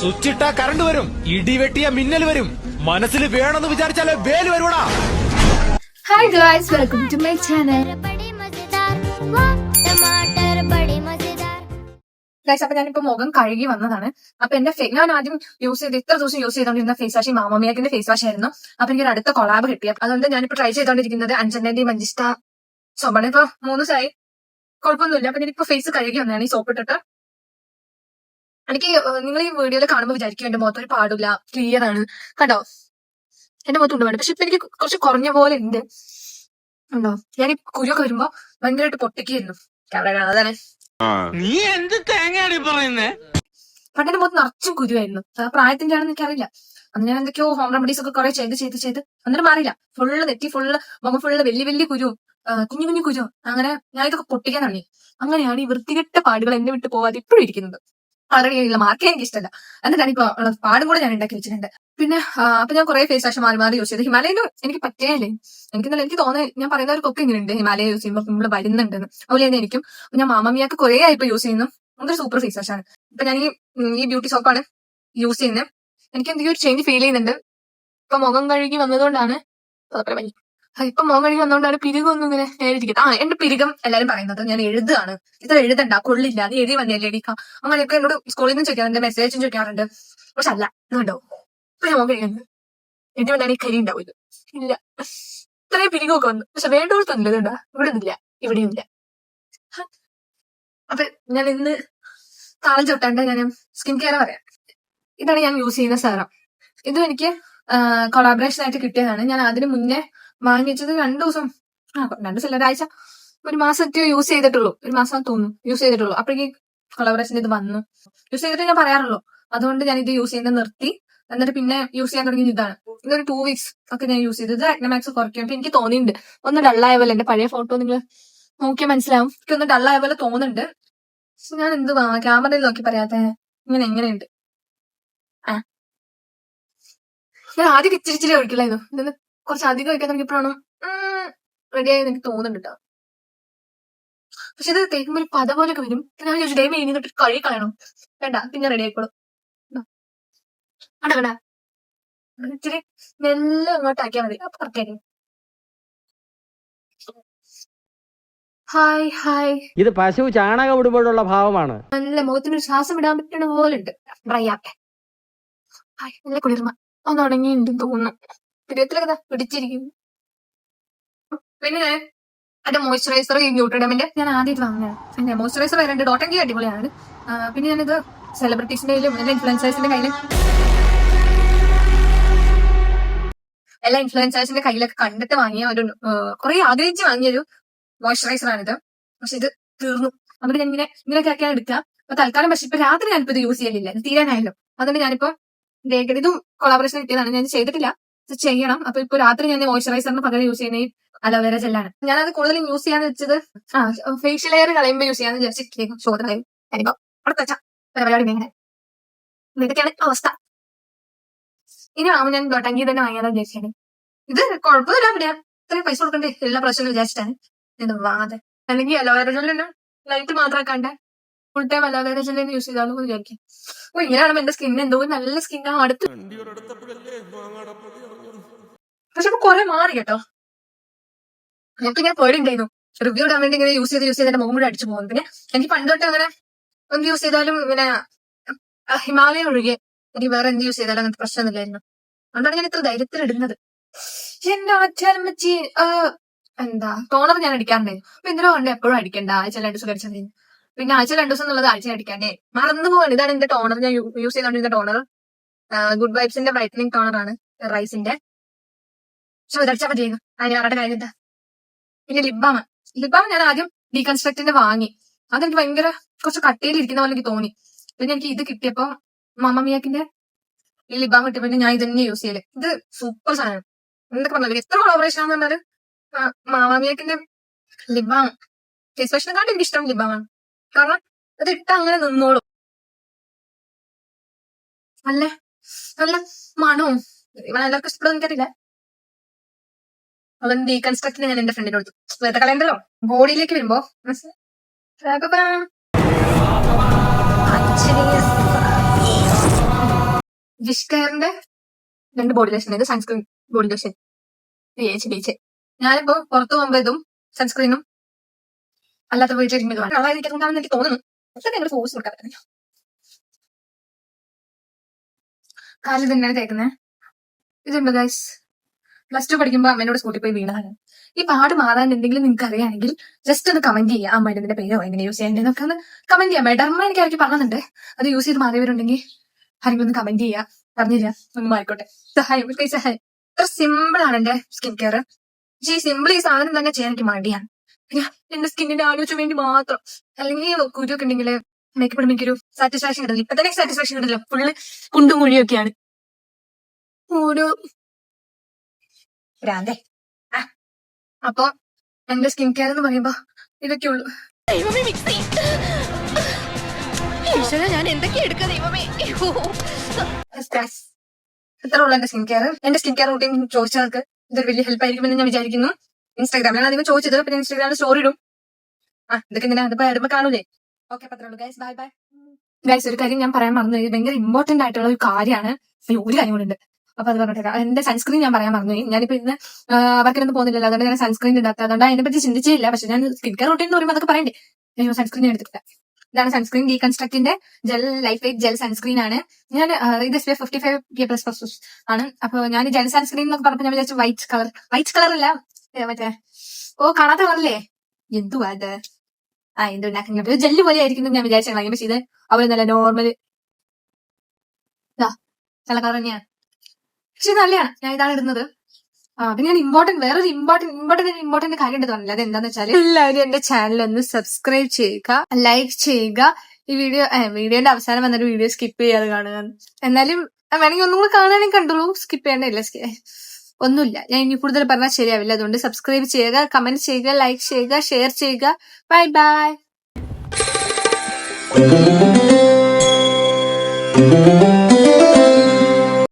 സ്വിച്ചിട്ട current വരും, ഇടിവെട്ടിയ മിന്നൽ വരും, മനസ്സിൽ വേണമെന്ന് വിചാരിച്ചാലേ വേല് വരുവടാ. Hi guys, welcome to my channel. Guys, അപ്പൊ ഞാനിപ്പോ മുഖം കഴുകി വന്നതാണ്. അപ്പൊ എന്റെ ഞാൻ ആദ്യം യൂസ് ചെയ്ത് ഇത്ര ദിവസം യൂസ് ചെയ്തോണ്ടിരുന്ന ഫേസ് വാഷ് മാമമിയാക്കിന്റെ ഫേസ് വാഷ് ആയിരുന്നു. അപ്പൊ എനിക്ക് ഒരു അടുത്ത കൊളാബ് കിട്ടിയ അതുകൊണ്ട് ഞാനിപ്പോ ട്രൈ ചെയ്തോണ്ടിരിക്കുന്നത് അഞ്ചന്റെ മഞ്ചിസ്റ്റ സോപ്പാണ്. ഇപ്പൊ 3 ദിവസമായി, കുഴപ്പമൊന്നുമില്ല. അപ്പൊ ഞാനിപ്പോ ഫേസ് കഴുകി വന്നതാണ് ഈ സോപ്പ് ഇട്ടിട്ട്. എനിക്ക് നിങ്ങൾ ഈ വീഡിയോയിൽ കാണുമ്പോൾ വിചാരിക്കും എന്റെ മുഖത്ത് ഒരു പാടില്ല, ക്ലിയർ ആണ്, കണ്ടോ എന്റെ മുഖത്ത് ഉണ്ട്. പക്ഷെ ഇപ്പൊ എനിക്ക് കുറച്ച് കുറഞ്ഞ പോലെ ഉണ്ട്, ഉണ്ടോ? ഞാൻ ഈ കുരുവൊക്കെ വരുമ്പോ ഭയങ്കരമായിട്ട് പൊട്ടിക്കായിരുന്നു. ക്യാമറ കാണാതെ നീ എന്ത് തേങ്ങയാണ് പറയുന്നേ? പണ്ടെന്റെ മുഖത്ത് നിറച്ചും കുരുവായിരുന്നു. ആ പ്രായത്തിന്റെ ആണെന്ന് എനിക്കറിയില്ല. അന്ന് ഞാൻ എന്തൊക്കെയോ ഹോം റെമഡീസ് ഒക്കെ കുറെ ചെയ്ത് എന്നിട്ട് മാറിയില്ല. ഫുള്ള് നെറ്റി, ഫുള്ള് മുഖം, ഫുള്ള് വലിയ കുരു, കുഞ്ഞു കുരു. അങ്ങനെ ഞാൻ ഇതൊക്കെ പൊട്ടിക്കാൻ തുടങ്ങി. അങ്ങനെയാണ് ഈ വൃത്തികെട്ട പാടുകൾ എന്നെ വിട്ട് പോവാതെ ഇപ്പോഴും ഇരിക്കുന്നത്. ആൾറെഡി മാർക്കേ എനിക്ക് ഇഷ്ടമല്ല. എന്നിട്ടാണ് ഇപ്പൊ പാടും കൂടെ ഞാൻ ഉണ്ടാക്കി വെച്ചിട്ടുണ്ട്. പിന്നെ അപ്പൊ ഞാൻ കുറെ ഫേസ് വാഷ് മാറി യൂസ് ചെയ്ത്. ഹിമാലയനും എനിക്ക് പറ്റേല്ലേ. എനിക്ക് തോന്നുന്നത് ഞാൻ പറയുന്നവർക്കൊക്കെ ഇങ്ങനെയുണ്ട്, ഹിമാലയ യൂസ് ചെയ്യുമ്പോൾ നമ്മള് വരുന്നുണ്ടെന്ന്. അതുപോലെ തന്നെ എനിക്കും. ഞാൻ മാമമിയാക്ക് കുറെ ആയിപ്പോ യൂസ് ചെയ്യുന്നു. അതൊരു സൂപ്പർ ഫേസ് വാഷ് ആണ്. ഇപ്പൊ ഞാൻ ഈ ബ്യൂട്ടി സോപ്പാണ് യൂസ് ചെയ്യുന്നത്. എനിക്ക് എന്തെങ്കിലും ഒരു ചേഞ്ച് ഫീൽ ചെയ്യുന്നുണ്ട്. ഇപ്പൊ മുഖം കഴുകി വന്നതുകൊണ്ടാണ് ഇപ്പൊ മുഖം കഴുകി വന്നതുകൊണ്ടാണ് പിരികൊന്നും ഇങ്ങനെ എഴുതിയിരിക്കുന്നത്. എന്റെ പിരികം എല്ലാരും പറയുന്നത് ഞാൻ എഴുതുകയാണ്. ഇത് എഴുതണ്ട, കൊള്ളില്ല, അത് എഴുതി വന്നല്ലേ എടിക്കാം, അങ്ങനെയൊക്കെ എന്നോട് സ്കൂളിൽ നിന്ന് ചോദിക്കാറുണ്ട്, മെസ്സേജും ചോദിക്കാറുണ്ട്. പക്ഷെ അല്ല, ഇതുണ്ടോ ഇപ്പൊ ഞാൻ മുഖം കഴുകുന്നത് എന്റെ കൊണ്ടാണ് ഈ കരി ഉണ്ടാവില്ല. ഇല്ല, ഇത്രയും പിരികൊക്കെ വന്നു. പക്ഷെ വേണ്ടോടത്തൊന്നുമില്ല. ഇതുണ്ടാ, ഇവിടെ ഒന്നുമില്ല, ഇവിടെയും ഇല്ല. അപ്പൊ ഞാൻ ഇന്ന് താളം ചൊട്ടാണ്ട് ഞാൻ സ്കിൻ കെയർ പറയാം. ഇതാണ് ഞാൻ യൂസ് ചെയ്യുന്ന സെറം. ഇതും എനിക്ക് കൊളാബറേഷൻ ആയിട്ട് കിട്ടിയതാണ്. ഞാൻ അതിന് മുന്നേ വാങ്ങി വെച്ചത് 2 ദിവസം, 2 ദിവസം ഒരാഴ്ച, ഒരു മാസത്തെ യൂസ് ചെയ്തിട്ടുള്ളൂ. ഒരു മാസം തോന്നുന്നു യൂസ് ചെയ്തിട്ടുള്ളൂ. അപ്പോഴേക്ക് കൊളാബറേഷൻ ഇത് വന്നു. യൂസ് ചെയ്തിട്ട് ഞാൻ പറയാറുള്ളൂ. അതുകൊണ്ട് ഞാൻ ഇത് യൂസ് ചെയ്യുന്നത് നിർത്തി. എന്നിട്ട് പിന്നെ യൂസ് ചെയ്യാൻ തുടങ്ങിയത് ഇതാണ്. ഇതൊരു 2 വീക്സ് ഒക്കെ ഞാൻ യൂസ് ചെയ്തത് അഗ്നമാക്സ് കുറയ്ക്കും. അപ്പൊ എനിക്ക് തോന്നിയിട്ടുണ്ട് ഒന്ന് ഡള്ളായ പോലെ. എന്റെ പഴയ ഫോട്ടോ നിങ്ങൾ നോക്കിയാൽ മനസ്സിലാവും. എനിക്ക് ഒന്ന് ഡള്ളായ പോലെ തോന്നുന്നുണ്ട്. ഞാൻ എന്ത് ക്യാമറയിൽ നോക്കി പറയാത്ത എങ്ങനെയുണ്ട്. ഞാൻ ആദ്യം ഇച്ചിരി ഒഴിക്കില്ലായിരുന്നു. ഇതിന് കുറച്ച് അധികം ഒഴിക്കാൻ തുടങ്ങിയപ്പോഴാണ് റെഡിയായി എനിക്ക് തോന്നുന്നുണ്ട് കേട്ടോ. പക്ഷെ ഇത് തേക്കുമ്പോൾ ഒരു പത പോലൊക്കെ വരും. ഞാൻ ചോദിച്ചു ഡേ മെയിൻ തൊട്ട് കഴുകി കളയണം. വേണ്ട, പിന്നെ റെഡി ആയിക്കോളും. കണ്ട ഇച്ചിരി മെല്ലെ അങ്ങോട്ട് ആക്കിയാൽ മതി. അപ്പൊ കറക്റ്റായിരിക്കും. ഹായ്. ഇത് പശു ചാണകം ഇടുമ്പോഴുള്ള ഭാവമാണ്. നല്ല മുഖത്തിന് ശ്വാസം ഇടാൻ പറ്റുന്ന പോലെ ഉണ്ട്. ഡ്രൈ ആക്കെ നല്ല കുളിർമ ഒന്ന് ഉണങ്ങിയിട്ടുണ്ടെന്ന് തോന്നുന്നു. പിരിയത്തിലൊക്കെ പിടിച്ചിരിക്കുന്നു. പിന്നെ ഞാൻ എന്റെ മോയ്സ്ചറൈസർ ഈ ന്യൂട്രിഡമിന്റെ ഞാൻ ആദ്യമായിട്ട് വാങ്ങുന്നതാണ്. പിന്നെ മോയ്സ്ചറൈസർ വരുന്നുണ്ട്, ഡോട്ടൻ കീ അടിപൊളിയാണ്. പിന്നെ ഞാനിത് സെലിബ്രിറ്റീസിന്റെ കയ്യിലും എല്ലാ ഇൻഫ്ലുവൻസേഴ്സിന്റെ കയ്യിലൊക്കെ കണ്ടിട്ട് വാങ്ങിയ ഒരു കുറെ ആഗ്രഹിച്ച് വാങ്ങിയൊരു മോയ്സ്ചറൈസർ ആണിത്. പക്ഷെ ഇത് തീർന്നു. അതുകൊണ്ട് ഞാൻ ഇങ്ങനെയൊക്കെ ആക്കിയാണ് എടുക്കുക. അപ്പൊ തൽക്കാലം. പക്ഷെ ഇപ്പൊ രാത്രി ഞാനിപ്പോ ഇത് യൂസ് ചെയ്യലില്ല, ഇത് തീരാനായല്ലോ. അതുകൊണ്ട് ഞാനിപ്പോ ഇതും കൊളാബറേഷൻ കിട്ടിയതാണ്. ഞാൻ ചെയ്തിട്ടില്ല, ഇത് ചെയ്യണം. അപ്പൊ ഇപ്പൊ രാത്രി ഞാൻ മോയ്സ്ചറൈസറിന് പകരം യൂസ് ചെയ്യുന്ന ഈ അലോവേര ജെല്ലാണ്. ഞാനത് കൂടുതൽ യൂസ് ചെയ്യാന്ന് വെച്ചത് ഫേഷ്യൽ ലെയർ കളയുമ്പോൾ യൂസ് ചെയ്യാന്ന് വിചാരിച്ചിരിക്കും. ശോധനയും ഞാനിപ്പോ അടുത്ത വെച്ച പരിപാടി ഇങ്ങനെ. ഇതൊക്കെയാണ് അവസ്ഥ. ഇനി ആവുമ്പോൾ ഞാൻ ഡോട്ടങ്കി തന്നെ വാങ്ങിയാലും വിചാരിച്ചാണ്. ഇത് കുഴപ്പമില്ല, പിന്നെ ഇത്രയും പൈസ കൊടുക്കണ്ടേ എല്ലാ പ്രാവശ്യവും വിചാരിച്ചിട്ടാണ് ഇത് വാങ്ങാതെ. അല്ലെങ്കിൽ അലോവേര ജെല്ലിന് ലൈറ്റ് മാത്രം കണ്ടേ ഫുൾ ടൈം അലോവേര ജെല്ലിന് യൂസ് ചെയ്താലും വിചാരിക്കും. ഇങ്ങനെയാണെന്ന് എന്റെ സ്കിൻ എന്തോ നല്ല സ്കിന്നാണ് അടുത്ത്. പക്ഷെ ഇപ്പൊ കുറെ മാറി കേട്ടോ. എനിക്ക് ഇങ്ങനെ പേടിണ്ടായിരുന്നു റിവ്യൂ ഇടാൻ വേണ്ടി ഇങ്ങനെ യൂസ് ചെയ്ത് എന്റെ മുഖം കൂടെ അടിച്ചു പോകുന്നു. പിന്നെ എനിക്ക് പണ്ട് തൊട്ട് അങ്ങനെ എന്ത് യൂസ് ചെയ്താലും ഇങ്ങനെ ഹിമാലയ ഒഴികെ എനിക്ക് വേറെ എന്ത് യൂസ് ചെയ്താലും അങ്ങനത്തെ പ്രശ്നമൊന്നുമില്ലായിരുന്നു. അതുകൊണ്ടാണ് ഞാൻ ഇത്ര ധൈര്യത്തിൽ ഇടുന്നത്. എന്റെ അച്ഛനമ്മച്ചി ടോണർ ഞാൻ അടിക്കാറുണ്ടായിരുന്നു. അപ്പൊ എന്തിനോ കൊണ്ട് എപ്പോഴും അടിക്കണ്ട, ആഴ്ച 2 ദിവസം അടിച്ചാൽ മതി. പിന്നെ ആഴ്ച 2 ദിവസം എന്നുള്ളത് ആഴ്ച അടിക്കാണ്ടേ മറന്നു പോവാണ്. ഇതാണ് എന്റെ ടോണർ, ഞാൻ യൂസ് ചെയ്തോണ്ടിരുന്ന ടോണർ. ഗുഡ് വൈബ്സിന്റെ ബ്രൈറ്റനിങ് ടോണർ ആണ്, റൈസിന്റെ. പക്ഷെ ഇതടിച്ചാൽ മതിയായിരുന്നു. അതിന് അവരുടെ കാര്യം എന്താ. പിന്നെ ലിബാം ഞാൻ ആദ്യം ഡീകൺസ്ട്രക്റ്റിന്റെ വാങ്ങി. അതെനിക്ക് ഭയങ്കര കുറച്ച് കട്ടിയിലിരിക്കുന്ന പോലെ എനിക്ക് തോന്നി. പിന്നെ എനിക്ക് ഇത് കിട്ടിയപ്പോ മാമമിയാക്കിന്റെ ഈ ലിബാം കിട്ടിയപ്പോ ഞാൻ ഇതന്നെ യൂസ് ചെയ്യല്. ഇത് സൂപ്പർ സാധനം. എന്തൊക്കെ പറഞ്ഞാലും എത്ര കൊളാബറേഷൻ ആണെന്ന് പറഞ്ഞാല് മാമമിയാക്കിന്റെ ലിബാം ഫേസ് വാഷിനെക്കാട്ടും എനിക്ക് ഇഷ്ടം ലിബാമാണ്. കാരണം അത് ഇട്ട അങ്ങനെ നിന്നോളും. നല്ല മണവും എല്ലാവർക്കും ഇഷ്ടപ്പെടും എനിക്കറിയില്ല. അതുകൊണ്ട് ഡീകൺസ്ട്രക്റ്റിന് ഞാൻ എന്റെ ഫ്രണ്ടിന് കൊടുത്തു. വെറുതെ കളയണ്ടല്ലോ. ബോഡിയിലേക്ക് വരുമ്പോ വിഷ് കെയറിന്റെ 2 ബോഡി ലോഷൻ, ഇത് സൺസ്ക്രീൻ ബോഡി ലോഷൻ ബീച്ച്. ഞാനിപ്പോ പുറത്തു പോകുമ്പോ ഇതും സൺസ്ക്രീനും അല്ലാത്ത വീട്ടിലിരിക്കും ഇതുമാണ്. നല്ലതായിരിക്കും എനിക്ക് തോന്നുന്നു. പക്ഷെ നിങ്ങൾ ഫോഴ്സ് കൊടുക്കാൻ പറ്റില്ല. കാലിൽ തന്നെയാണ് തേക്കുന്നത്. ഇതുണ്ട് ഗൈസ്. +2 പഠിക്കുമ്പോ അമ്മേനോട് സ്കൂട്ടിൽ പോയി വീണതാണ്. ഈ പാട് മാറാൻ എന്തെങ്കിലും നിങ്ങൾക്ക് അറിയാമെങ്കിൽ ജസ്റ്റ് ഒന്ന് കമന്റ് ചെയ്യുക. ആ മരുന്നിന്റെ പേരോ എങ്ങനെ യൂസ് ചെയ്യേണ്ടതെന്നൊക്കെ ഒന്ന് കമന്റ് ചെയ്യാം. ഡർമ എനിക്ക് ആർക്ക് പറഞ്ഞിട്ടുണ്ട്. അത് യൂസ് ചെയ്ത് മാറിയവരുണ്ടെങ്കിൽ ആരെങ്കിലും ഒന്ന് കമന്റ് ചെയ്യുക. പറഞ്ഞില്ല ഒന്നും ആയിക്കോട്ടെ. സഹായം സഹായം. ഇത്ര സിമ്പിൾ ആണ് എന്റെ സ്കിൻ കെയർ. പക്ഷേ ഈ സിമ്പിൾ ഈ സാധനം തന്നെ ചെയ്യാൻ എനിക്ക് മടിയാണ്. പിന്നെ എന്റെ സ്കിന്നിന്റെ ആലോചിച്ചു വേണ്ടി മാത്രം. അല്ലെങ്കിൽ കുരുവൊക്കെ ഉണ്ടെങ്കിൽ മേക്കപ്പ് ഇടുമ്പോൾ എനിക്കൊരു സാറ്റിസ്ഫാക്ഷൻ കിട്ടില്ല. ഇപ്പൊ തന്നെ സാറ്റിസ്ഫാക്ഷൻ കിട്ടില്ല. ഫുള്ള് കുണ്ടും കുഴിയൊക്കെയാണ്. ഒരു ഭ്രാന്തേ. അപ്പൊ എന്റെ സ്കിൻ കെയർ എന്ന് പറയുമ്പോ ഇതൊക്കെ ഉള്ളു. ഞാൻ എന്തൊക്കെ എടുക്കാം ദൈവമേ. ഇത്ര ഉള്ളു എന്റെ സ്കിൻ കെയർ. എന്റെ സ്കിൻ കെയർ റൂട്ടീൻ ചോദിച്ചവർക്ക് ഇതൊരു വലിയ ഹെൽപ്പ് ആയിരിക്കുമെന്ന് ഞാൻ വിചാരിക്കുന്നു. ഇൻസ്റ്റാഗ്രാമിലാണ് അധികം ചോദിച്ചത്. പിന്നെ ഇൻസ്റ്റാഗ്രാമിൽ സ്റ്റോറി ഇടും. ഇതൊക്കെ ഇങ്ങനെ അതിപ്പോ ഇടുമ്പോ കാണൂലേ. ഓക്കെ, പത്രമുള്ളൂ ഗൈസ്. Bye bye guys. ഒരു കാര്യം ഞാൻ പറയാൻ മറന്നു. ഭയങ്കര ഇമ്പോർട്ടന്റ് ആയിട്ടുള്ള ഒരു കാര്യമാണ്. ഒരു കാര്യം കൂടെ ഉണ്ട്. അപ്പൊ അത് പറഞ്ഞിട്ട് എന്റെ സൺസ്ക്രീൻ ഞാൻ പറയാൻ മറന്നു. ഞാനിപ്പോ ഇന്ന് വർക്കിനൊന്നും പോകുന്നില്ലല്ലോ, അതുകൊണ്ട് ഞാൻ സൺസ്ക്രീൻ ഇടാത്ത. അതുകൊണ്ട് അതിനെപ്പറ്റി ചിന്തിച്ചില്ല. പക്ഷെ ഞാൻ സ്കിൻ കെയർ റൂട്ടീൻ എന്ന് പറയുമ്പോൾ അതൊക്കെ പറയണ്ടേ. അയ്യോ, സൺസ്ക്രീൻ ഞാൻ എടുത്തിട്ടില്ല. ഇതാണ് സൺസ്ക്രീൻ. ഡീകൺസ്ട്രക്റ്റിന്റെ gel light weight gel sunscreen ആണ്. ഞാൻ ഇത് SPF 55 ആണ്. അപ്പൊ ഞാൻ ജെൽ സൺസ്ക്രീൻ എന്നൊക്കെ പറഞ്ഞപ്പോ ഞാൻ വിചാരിച്ചു വൈറ്റ് കളർ അല്ല, മറ്റേ കാണാത്ത കളറല്ലേ, എന്തുവാ അത്, എന്തുണ്ടാക്കുന്നത് ജെല്ല് പോലെ ആയിരിക്കും ഞാൻ വിചാരിച്ചു. പക്ഷെ ഇത് അവര് നല്ല നോർമൽ നല്ല കളർ തന്നെയാണ്. പക്ഷെ നല്ലതാണ്. ഞാൻ ഇതാണ് ഇടുന്നത്. പിന്നെ ഞാൻ വേറൊരു ഇമ്പോർട്ടന്റ് കാര്യം ഉണ്ട് തോന്നില്ല. അത് എന്താന്ന് വെച്ചാൽ എല്ലാവരും എന്റെ ചാനൽ ഒന്ന് സബ്സ്ക്രൈബ് ചെയ്യുക, ലൈക്ക് ചെയ്യുക. ഈ വീഡിയോന്റെ അവസാനം വന്നൊരു വീഡിയോ സ്കിപ്പ് ചെയ്യാതെ കാണുക. എന്നാലും വേണമെങ്കിൽ ഒന്നും കൂടെ കാണാനും കണ്ടുള്ളൂ. സ്കിപ്പ് ചെയ്യേണ്ടതില്ല. ഒന്നുമില്ല, ഞാൻ ഇനി കൂടുതൽ പറഞ്ഞാൽ ശരിയാവില്ല. അതുകൊണ്ട് സബ്സ്ക്രൈബ് ചെയ്യുക, കമന്റ് ചെയ്യുക, ലൈക്ക് ചെയ്യുക, ഷെയർ ചെയ്യുക. Bye bye.